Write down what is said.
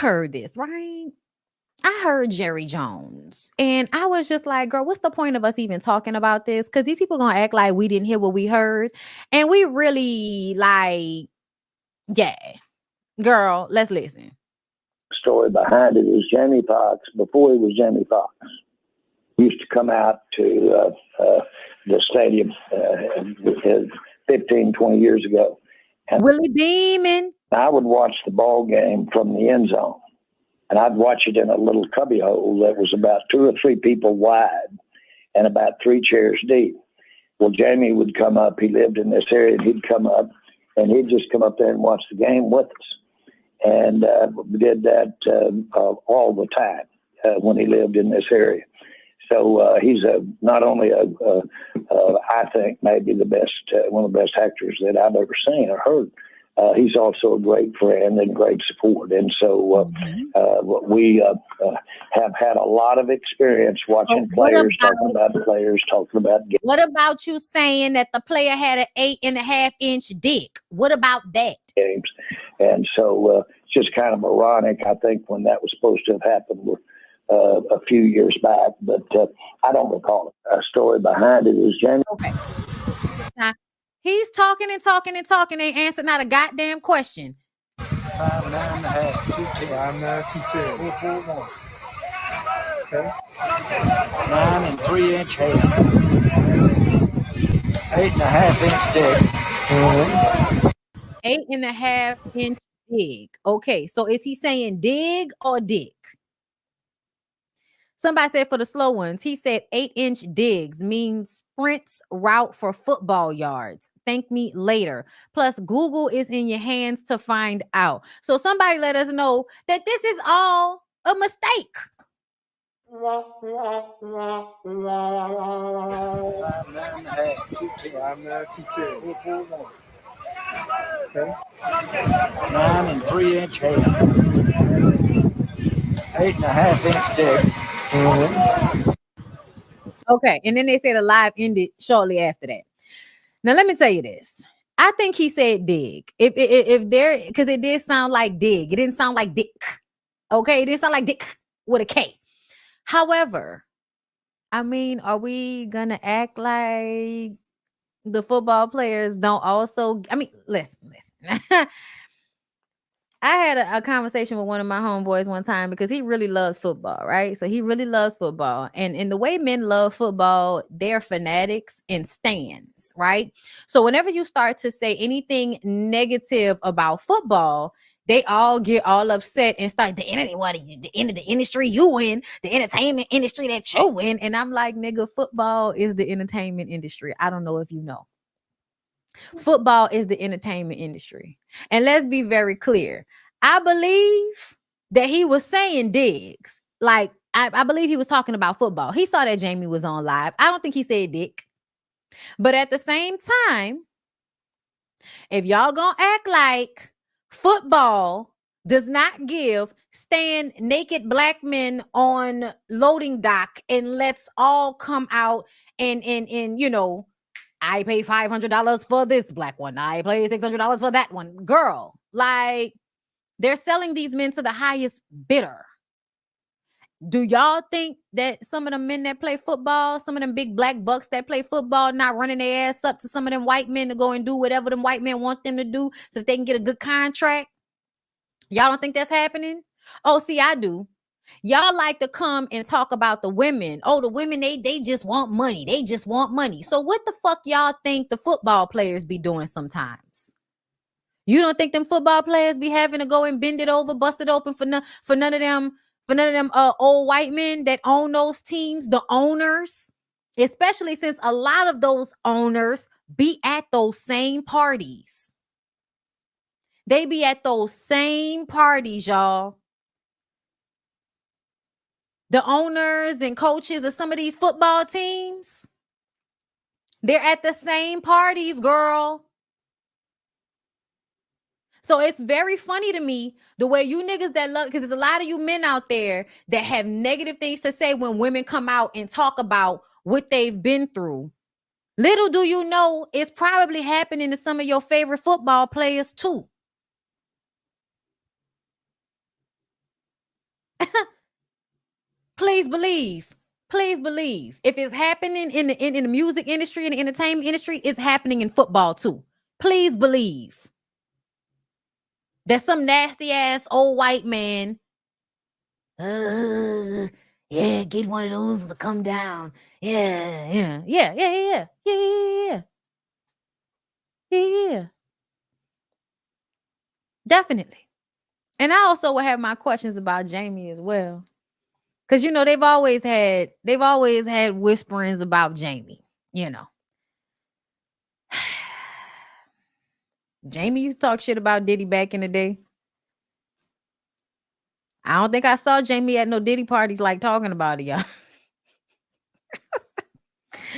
heard this, right? I heard Jerry Jones, and I was just like, girl, what's the point of us even talking about this? Because these people gonna act like we didn't hear what we heard. And we really like, yeah, girl, let's listen. Story behind it is Jamie Foxx, before he was Jamie Foxx, used to come out to the stadium 15, 20 years ago. And Willie Beeman. I would watch the ball game from the end zone. And I'd watch it in a little cubby hole that was about 2 or 3 people wide and about 3 chairs deep. Well, Jamie would come up. He lived in this area, and he'd come up, and he'd just come up there and watch the game with us. And we did that all the time when he lived in this area. So he's not only I think maybe the best, one of the best actors that I've ever seen or heard. He's also a great friend and great support. And so we have had a lot of experience watching players, talking about games. What about you saying that the player had an 8.5-inch dick? What about that? Games. And so it's just kind of ironic, I think, when that was supposed to have happened a few years back, but I don't recall it. A story behind it is Jamie. Okay. Now, he's talking and talking and talking. Ain't answered not a goddamn question. 5, 9.5, 210. 5, 9, 210. 4, 4, 1. Okay. 9 and 3-inch head. 8.5-inch dick. 8.5-inch dig. Okay, so is he saying dig or dick? Somebody said for the slow ones, he said 8-inch digs means sprints route for football yards. Thank me later. Plus, Google is in your hands to find out. So somebody let us know that this is all a mistake. 5, 9.5, 210. 5, 9, 210. 4, 4, 1. Okay. 9 and 3-inch head. 8.5-inch dick. Okay, and then they said the live ended shortly after that. Now let me tell you this. I think he said dig. If there, because it did sound like dig. It didn't sound like dick. Okay, it didn't sound like dick with a K. However, I mean, are we gonna act like the football players don't also? I mean, listen. I had a conversation with one of my homeboys one time because he really loves football, right? So he really loves football. And the way men love football, they're fanatics and stands, right? So whenever you start to say anything negative about football, they all get all upset and start the end of the industry you in, the entertainment industry that you in. And I'm like, nigga, football is the entertainment industry. I don't know if you know. Football is the entertainment industry. And let's be very clear. I believe that he was saying digs. Like, I believe he was talking about football. He saw that Jamie was on live. I don't think he said dick. But at the same time, if y'all gonna act like football does not give stand naked black men on loading dock and let's all come out and you know, I pay $500 for this black one. I pay $600 for that one. Girl, like, they're selling these men to the highest bidder. Do y'all think that some of the men that play football, some of them big black bucks that play football, not running their ass up to some of them white men to go and do whatever them white men want them to do so that they can get a good contract? Y'all don't think that's happening? Oh, see, I do. Y'all like to come and talk about the women. Oh, the women, they just want money. They just want money. So what the fuck y'all think the football players be doing sometimes? You don't think them football players be having to go and bend it over, bust it open for none of them old white men that own those teams, the owners, especially since a lot of those owners be at those same parties. They be at those same parties, y'all. The owners and coaches of some of these football teams, they're at the same parties, girl. So it's very funny to me the way you niggas that love, because there's a lot of you men out there that have negative things to say when women come out and talk about what they've been through. Little do you know, it's probably happening to some of your favorite football players too. Please believe. Please believe. If it's happening in the music industry and the entertainment industry, it's happening in football too. Please believe. There's some nasty ass old white man. Yeah, get one of those to come down. Yeah. Definitely. And I also will have my questions about Jamie as well. Cause they've always had whisperings about Jamie, Jamie used to talk shit about Diddy back in the day. I don't think I saw Jamie at no Diddy parties like talking about it, y'all.